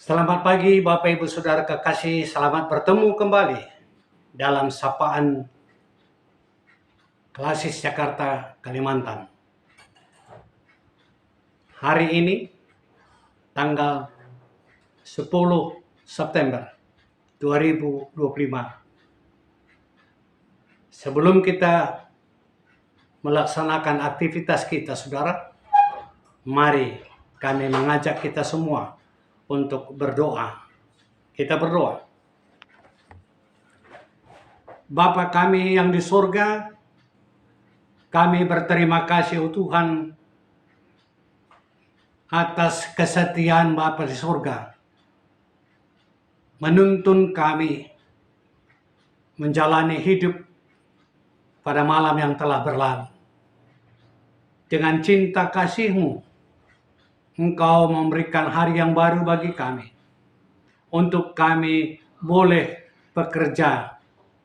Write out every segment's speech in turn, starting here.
Selamat pagi Bapak Ibu Saudara kekasih, selamat bertemu kembali dalam sapaan Klasis Jakarta Kalimantan. Hari ini tanggal 10 September 2025. Sebelum kita melaksanakan aktivitas kita Saudara, mari kami mengajak kita semua untuk berdoa. Kita berdoa. Bapa kami yang di surga, kami berterima kasih Tuhan atas kesetiaan Bapa di surga, menuntun kami menjalani hidup pada malam yang telah berlalu. Dengan cinta kasih-Mu, Engkau memberikan hari yang baru bagi kami, untuk kami boleh bekerja,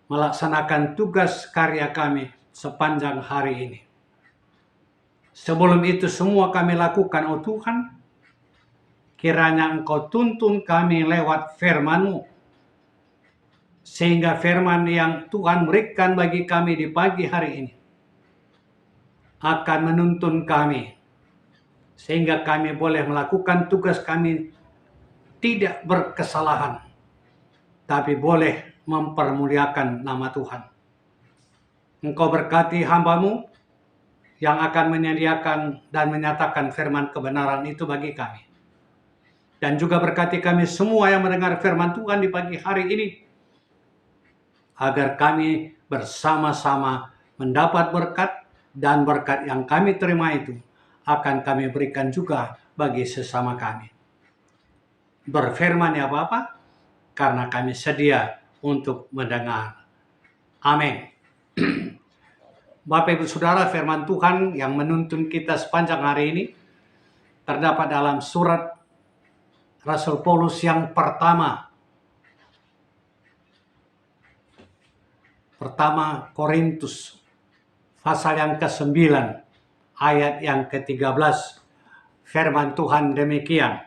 melaksanakan tugas karya kami sepanjang hari ini. Sebelum itu semua kami lakukan, oh Tuhan, kiranya Engkau tuntun kami lewat firman-Mu, sehingga firman yang Tuhan berikan bagi kami di pagi hari ini akan menuntun kami, sehingga kami boleh melakukan tugas kami tidak berkesalahan, tapi boleh mempermuliakan nama Tuhan. Engkau berkati hamba-Mu yang akan menyediakan dan menyatakan firman kebenaran itu bagi kami. Dan juga berkati kami semua yang mendengar firman Tuhan di pagi hari ini, agar kami bersama-sama mendapat berkat, dan berkat yang kami terima itu akan kami berikan juga bagi sesama kami. Berfirman ya Bapa, karena kami sedia untuk mendengar. Amin. Bapak Ibu Saudara, firman Tuhan yang menuntun kita sepanjang hari ini terdapat dalam surat Rasul Paulus yang pertama Korintus, pasal yang ke-9, ayat yang ke-13. Firman Tuhan demikian.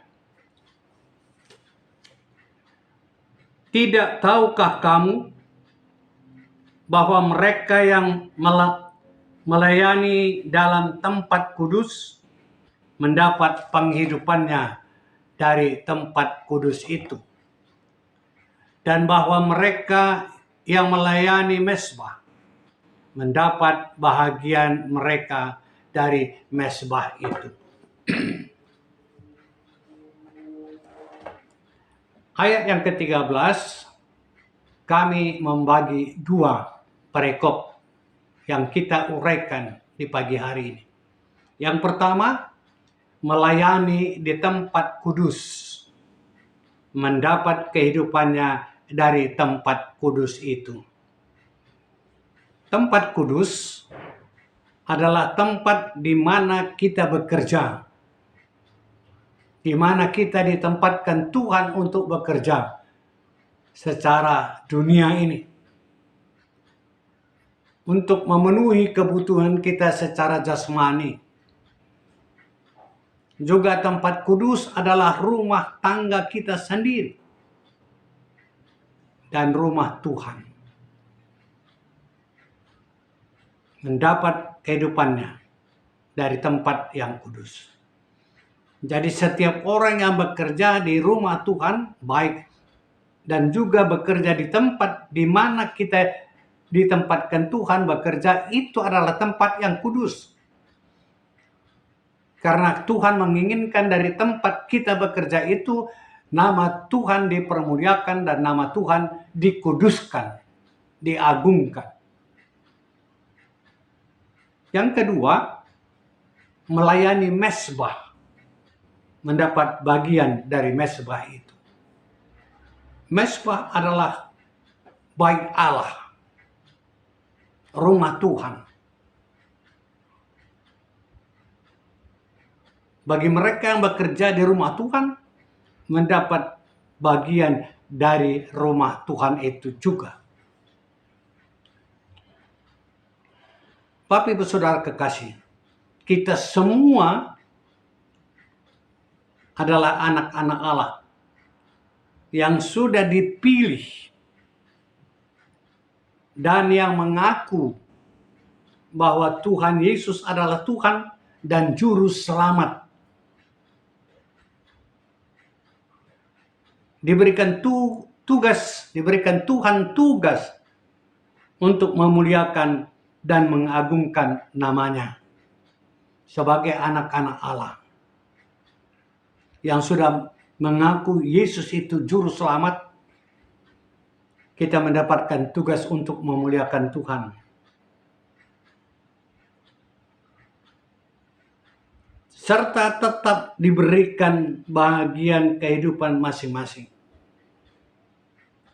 Tidak tahukah kamu bahwa mereka yang melayani dalam tempat kudus mendapat penghidupannya dari tempat kudus itu, dan bahwa mereka yang melayani mezbah mendapat bahagian mereka dari mezbah itu. Ayat yang ke-13 kami membagi dua perikop yang kita uraikan di pagi hari ini. Yang pertama, melayani di tempat kudus mendapat kehidupannya dari tempat kudus itu. Tempat kudus adalah tempat di mana kita bekerja, di mana kita ditempatkan Tuhan untuk bekerja secara dunia ini, untuk memenuhi kebutuhan kita secara jasmani. Juga tempat kudus adalah rumah tangga kita sendiri dan rumah Tuhan, mendapat kehidupannya dari tempat yang kudus. Jadi setiap orang yang bekerja di rumah Tuhan, baik dan juga bekerja di tempat di mana kita ditempatkan Tuhan bekerja, itu adalah tempat yang kudus. Karena Tuhan menginginkan dari tempat kita bekerja itu, nama Tuhan dipermuliakan dan nama Tuhan dikuduskan, diagungkan. Yang kedua, melayani mezbah, mendapat bagian dari mezbah itu. Mezbah adalah bait Allah, rumah Tuhan. Bagi mereka yang bekerja di rumah Tuhan, mendapat bagian dari rumah Tuhan itu juga. Bapak Ibu Saudara kekasih, kita semua adalah anak-anak Allah yang sudah dipilih dan yang mengaku bahwa Tuhan Yesus adalah Tuhan dan Juru Selamat. Diberikan Tuhan tugas untuk memuliakan dan mengagungkan namanya sebagai anak-anak Allah yang sudah mengaku Yesus itu Juru Selamat. Kita mendapatkan tugas untuk memuliakan Tuhan. Serta tetap diberikan bagian kehidupan masing-masing.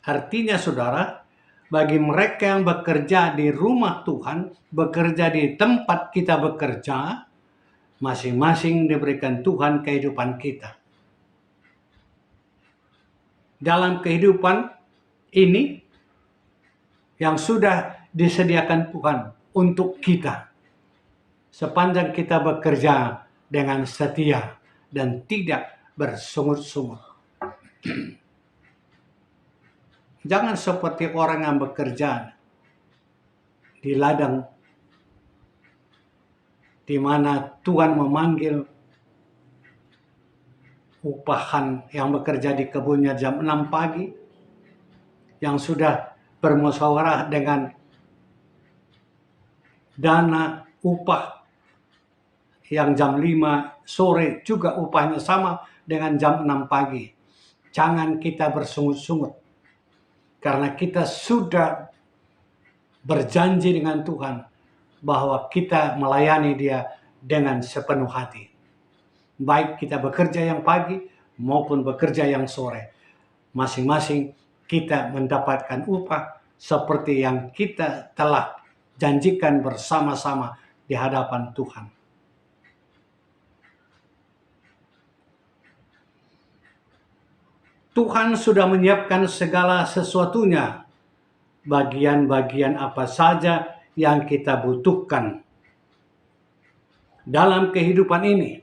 Artinya saudara, bagi mereka yang bekerja di rumah Tuhan, bekerja di tempat kita bekerja, masing-masing diberikan Tuhan kehidupan kita. Dalam kehidupan ini yang sudah disediakan Tuhan untuk kita, sepanjang kita bekerja dengan setia dan tidak bersungut-sungut. Jangan seperti orang yang bekerja di ladang di mana Tuhan memanggil upahan yang bekerja di kebunnya jam 6 pagi, yang sudah bermusyawarah dengan dana upah yang jam 5 sore juga upahnya sama dengan jam 6 pagi. Jangan kita bersungut-sungut, karena kita sudah berjanji dengan Tuhan bahwa kita melayani Dia dengan sepenuh hati. Baik kita bekerja yang pagi maupun bekerja yang sore. Masing-masing kita mendapatkan upah seperti yang kita telah janjikan bersama-sama di hadapan Tuhan. Tuhan sudah menyiapkan segala sesuatunya, bagian-bagian apa saja yang kita butuhkan dalam kehidupan ini.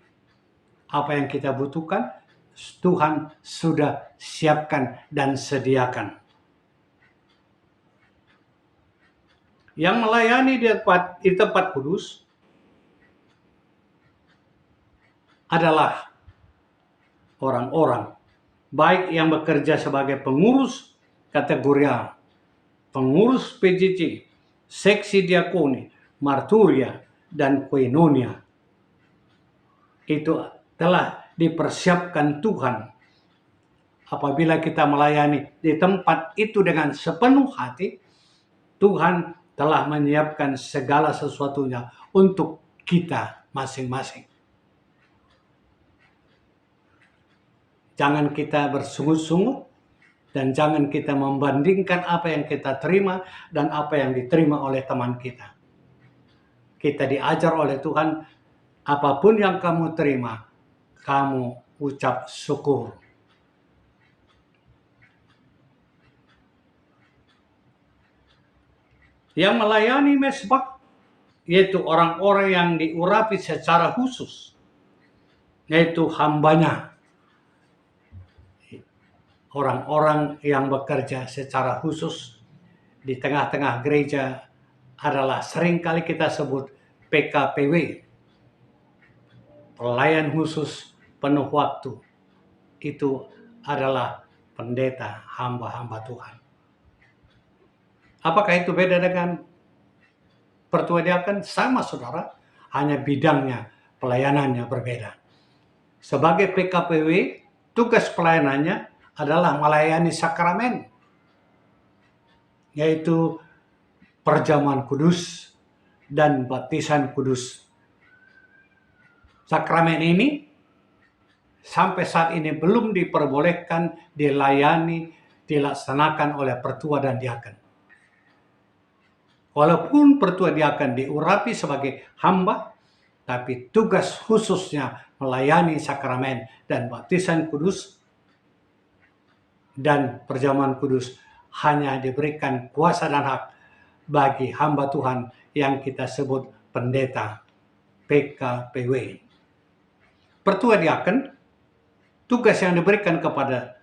Apa yang kita butuhkan, Tuhan sudah siapkan dan sediakan. Yang melayani di tempat kudus adalah orang-orang baik yang bekerja sebagai pengurus kategorial, pengurus PJJ, seksi diakoni, marturia, dan koinonia. Itu telah dipersiapkan Tuhan. Apabila kita melayani di tempat itu dengan sepenuh hati, Tuhan telah menyiapkan segala sesuatunya untuk kita masing-masing. Jangan kita bersungut-sungut dan jangan kita membandingkan apa yang kita terima dan apa yang diterima oleh teman kita. Kita diajar oleh Tuhan, apapun yang kamu terima, kamu ucap syukur. Yang melayani mesbah, yaitu orang-orang yang diurapi secara khusus, yaitu hambanya. Orang-orang yang bekerja secara khusus di tengah-tengah gereja adalah seringkali kita sebut PKPW, pelayan khusus penuh waktu. Itu adalah pendeta, hamba-hamba Tuhan. Apakah itu beda dengan pertua diaken? Sama saudara, hanya bidangnya, pelayanannya berbeda. Sebagai PKPW, tugas pelayanannya adalah melayani sakramen, yaitu perjamuan kudus dan baptisan kudus. Sakramen ini sampai saat ini belum diperbolehkan dilayani, dilaksanakan oleh pertua dan diaken. Walaupun pertua diaken diurapi sebagai hamba, tapi tugas khususnya melayani sakramen dan baptisan kudus dan perjamuan kudus hanya diberikan kuasa dan hak bagi hamba Tuhan yang kita sebut pendeta, PKPW. Pertua diaken, tugas yang diberikan kepada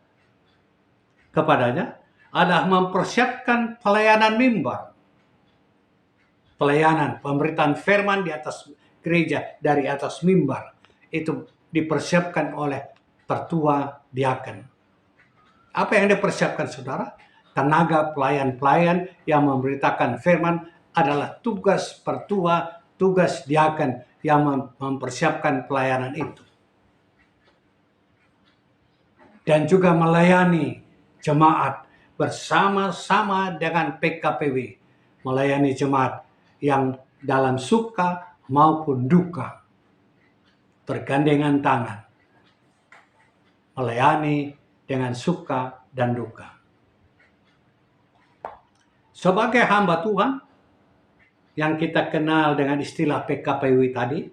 kepadanya adalah mempersiapkan pelayanan mimbar. Pelayanan, pemberitaan firman di atas gereja, dari atas mimbar. Itu dipersiapkan oleh tertua diaken. Apa yang dipersiapkan saudara? Tenaga pelayan-pelayan yang memberitakan firman adalah tugas pertua, tugas diaken yang mempersiapkan pelayanan itu. Dan juga melayani jemaat bersama-sama dengan PKPW. Melayani jemaat yang dalam suka maupun duka. Bergandengan tangan. Melayani dengan suka dan duka. Sebagai hamba Tuhan, yang kita kenal dengan istilah PKPW tadi,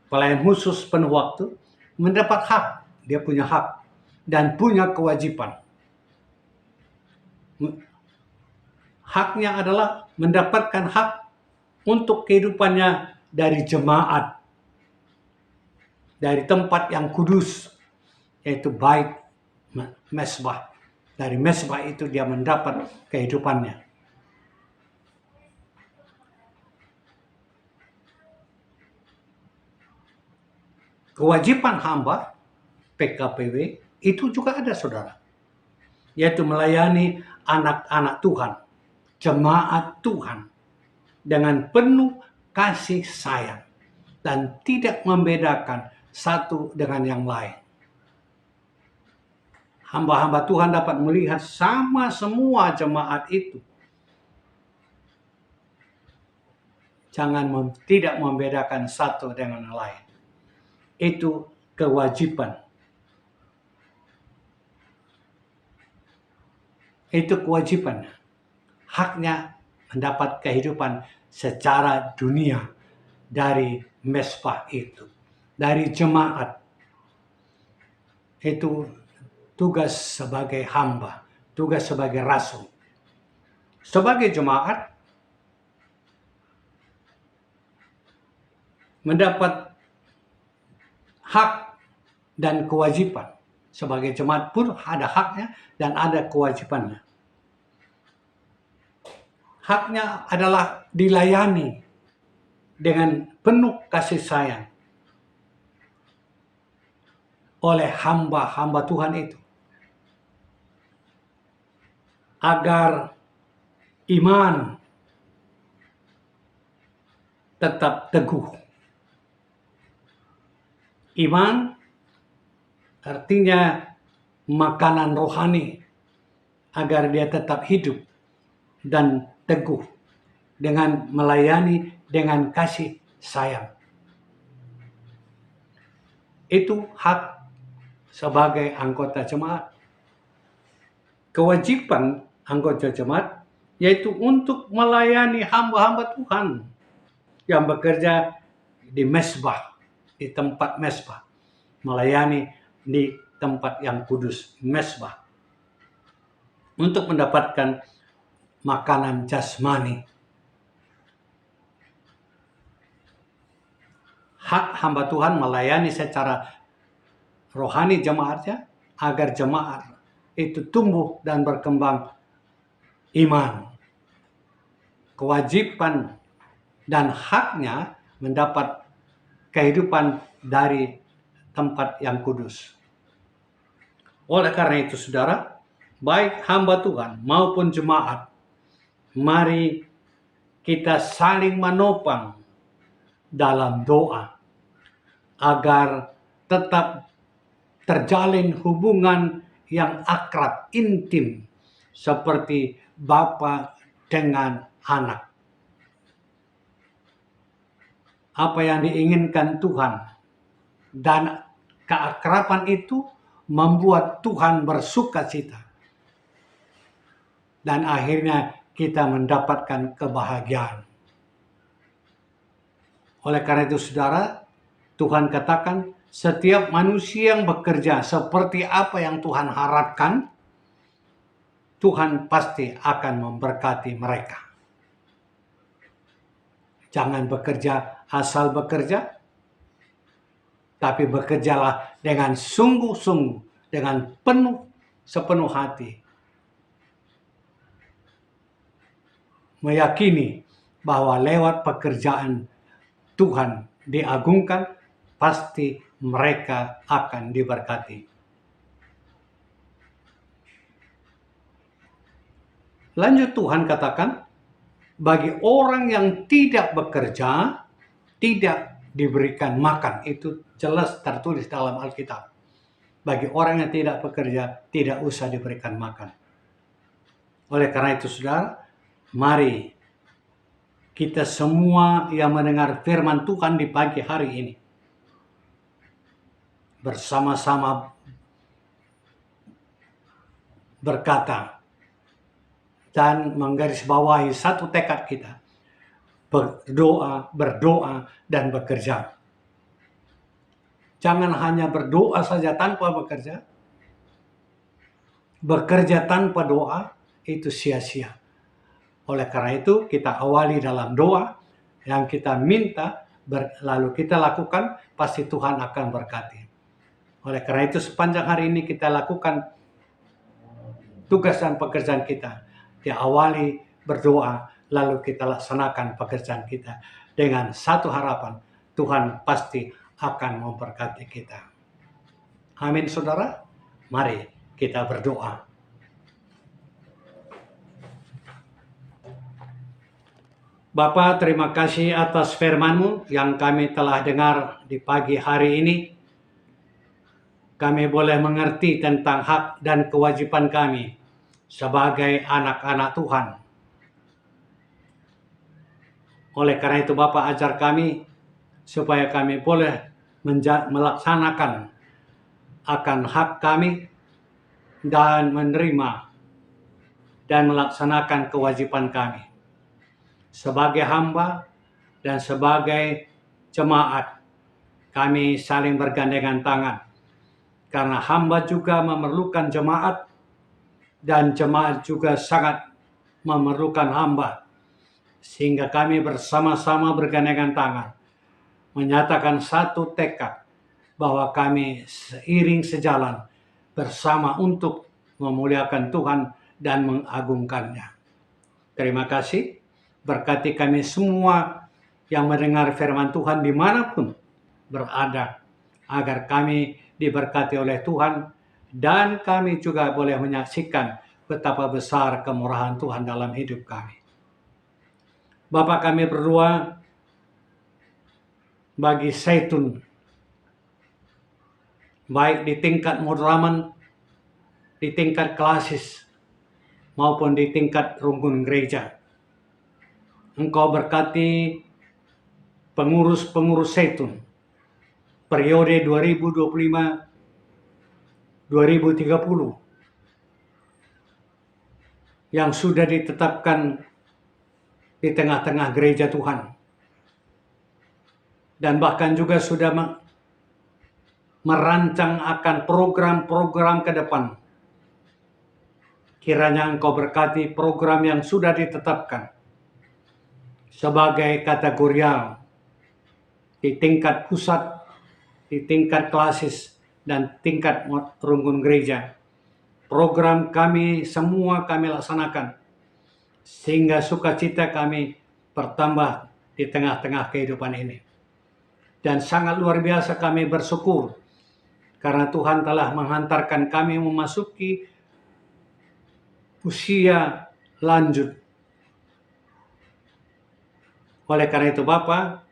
pelayan khusus penuh waktu, mendapat hak. Dia punya hak dan punya kewajiban. Haknya adalah mendapatkan hak untuk kehidupannya dari jemaat, dari tempat yang kudus, yaitu bait mesbah. Dari mesbah itu dia mendapat kehidupannya. Kewajiban hamba PKPW itu juga ada saudara, yaitu melayani anak-anak Tuhan, jemaat Tuhan dengan penuh kasih sayang dan tidak membedakan satu dengan yang lain. Hamba-hamba Tuhan dapat melihat sama semua jemaat itu. Jangan tidak membedakan satu dengan yang lain. Itu kewajiban. Itu kewajiban. Haknya mendapat kehidupan secara dunia dari mesbah itu. Dari jemaat. Itu tugas sebagai hamba. Tugas sebagai rasul. Sebagai jemaat, mendapat hak dan kewajiban. Sebagai jemaat pun ada haknya dan ada kewajibannya. Haknya adalah dilayani dengan penuh kasih sayang oleh hamba-hamba Tuhan itu. Agar iman tetap teguh. Iman artinya makanan rohani agar dia tetap hidup dan teguh dengan melayani dengan kasih sayang. Itu hak sebagai anggota jemaat. Kewajiban anggota jemaat yaitu untuk melayani hamba-hamba Tuhan yang bekerja di mesbah, di tempat mesbah, melayani di tempat yang kudus, mesbah, untuk mendapatkan makanan jasmani. Hak hamba Tuhan melayani secara rohani jemaatnya agar jemaat itu tumbuh dan berkembang iman. Kewajiban dan haknya mendapat kehidupan dari tempat yang kudus. Oleh karena itu saudara, baik hamba Tuhan maupun jemaat, mari kita saling menopang dalam doa agar tetap terjalin hubungan yang akrab, intim, seperti bapa dengan anak. Apa yang diinginkan Tuhan dan keakraban itu membuat Tuhan bersukacita. Dan akhirnya kita mendapatkan kebahagiaan. Oleh karena itu saudara, Tuhan katakan setiap manusia yang bekerja seperti apa yang Tuhan harapkan, Tuhan pasti akan memberkati mereka. Jangan bekerja asal bekerja, tapi bekerjalah dengan sungguh-sungguh, dengan penuh sepenuh hati, meyakini bahwa lewat pekerjaan Tuhan diagungkan, pasti mereka akan diberkati. Lanjut Tuhan katakan, bagi orang yang tidak bekerja, tidak diberikan makan. Itu jelas tertulis dalam Alkitab. Bagi orang yang tidak bekerja, tidak usah diberikan makan. Oleh karena itu, saudara, mari kita semua yang mendengar firman Tuhan di pagi hari ini, bersama-sama berkata dan menggarisbawahi satu tekad kita, berdoa, dan bekerja. Jangan hanya berdoa saja tanpa bekerja. Bekerja tanpa doa itu sia-sia. Oleh karena itu kita awali dalam doa yang kita minta, lalu kita lakukan, pasti Tuhan akan berkati. Oleh karena itu sepanjang hari ini kita lakukan tugas dan pekerjaan kita. Diawali berdoa, lalu kita laksanakan pekerjaan kita dengan satu harapan, Tuhan pasti akan memberkati kita. Amin, saudara. Mari kita berdoa. Bapa, terima kasih atas firman-Mu yang kami telah dengar di pagi hari ini. Kami boleh mengerti tentang hak dan kewajiban kami sebagai anak-anak Tuhan. Oleh karena itu Bapa, ajar kami supaya kami boleh melaksanakan akan hak kami dan menerima dan melaksanakan kewajiban kami sebagai hamba dan sebagai jemaat. Kami saling bergandengan tangan karena hamba juga memerlukan jemaat dan jemaat juga sangat memerlukan hamba, sehingga kami bersama-sama bergandengan tangan menyatakan satu tekad bahwa kami seiring sejalan bersama untuk memuliakan Tuhan dan mengagungkannya. Terima kasih. Berkati kami semua yang mendengar firman Tuhan dimanapun berada, agar kami diberkati oleh Tuhan dan kami juga boleh menyaksikan betapa besar kemurahan Tuhan dalam hidup kami. Bapa, kami berdoa bagi Zaitun, baik di tingkat Mudraman, di tingkat klasis, maupun di tingkat rukun gereja. Engkau berkati pengurus-pengurus Zaitun periode 2025-2030 yang sudah ditetapkan di tengah-tengah gereja Tuhan, dan bahkan juga sudah merancang akan program-program ke depan. Kiranya Engkau berkati program yang sudah ditetapkan sebagai kategorial di tingkat pusat, di tingkat klasis, dan tingkat rukun gereja. Program kami semua kami laksanakan, sehingga sukacita kami bertambah di tengah-tengah kehidupan ini. Dan sangat luar biasa kami bersyukur karena Tuhan telah menghantarkan kami memasuki usia lanjut. Oleh karena itu Bapa,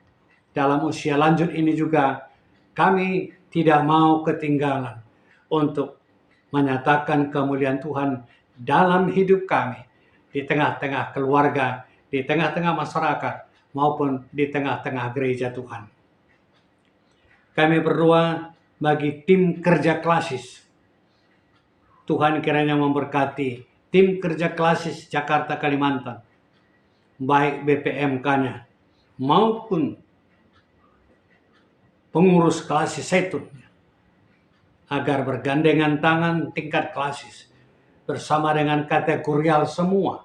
dalam usia lanjut ini juga kami tidak mau ketinggalan untuk menyatakan kemuliaan Tuhan dalam hidup kami, di tengah-tengah keluarga, di tengah-tengah masyarakat, maupun di tengah-tengah gereja Tuhan. Kami berdoa bagi tim kerja klasis. Tuhan kiranya memberkati tim kerja klasis Jakarta Kalimantan, baik BPMK-nya maupun pengurus klasis Zaitun, agar bergandengan tangan tingkat klasis bersama dengan kategorial semua,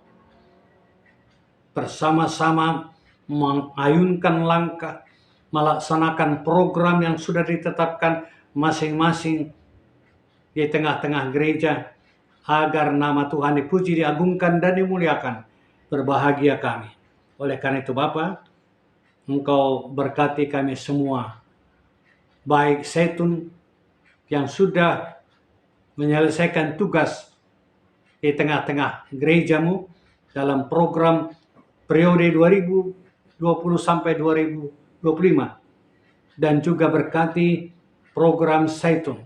bersama-sama mengayunkan langkah, melaksanakan program yang sudah ditetapkan masing-masing di tengah-tengah gereja, agar nama Tuhan dipuji, diagungkan, dan dimuliakan. Berbahagia kami. Oleh karena itu Bapa, Engkau berkati kami semua, baik Zaitun yang sudah menyelesaikan tugas di tengah-tengah gerejamu dalam program periode 2020 sampai 2025, dan juga berkati program Zaitun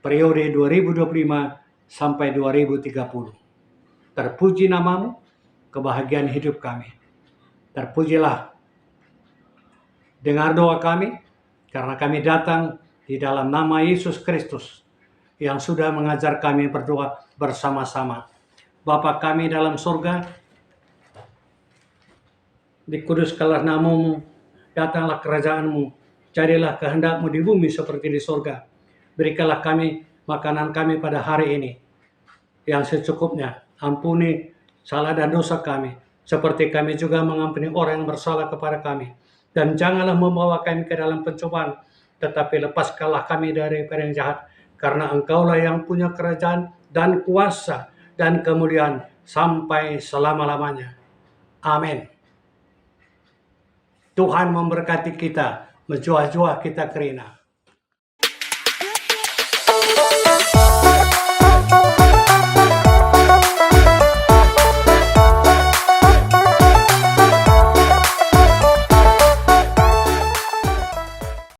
periode 2025 sampai 2030. Terpuji namamu, kebahagiaan hidup kami. Terpujilah, dengar doa kami, karena kami datang di dalam nama Yesus Kristus yang sudah mengajar kami berdoa bersama-sama. Bapa kami dalam surga, dikuduskanlah namamu, datanglah kerajaanmu, jadilah kehendakmu di bumi seperti di surga. Berikanlah kami makanan kami pada hari ini yang secukupnya. Ampuni salah dan dosa kami, seperti kami juga mengampuni orang yang bersalah kepada kami. Dan janganlah membawa kami ke dalam pencobaan, tetapi lepaskanlah kami dari yang jahat, karena Engkaulah yang punya kerajaan dan kuasa dan kemuliaan sampai selama-lamanya. Amin. Tuhan memberkati kita, menjuah-juah kita kerina.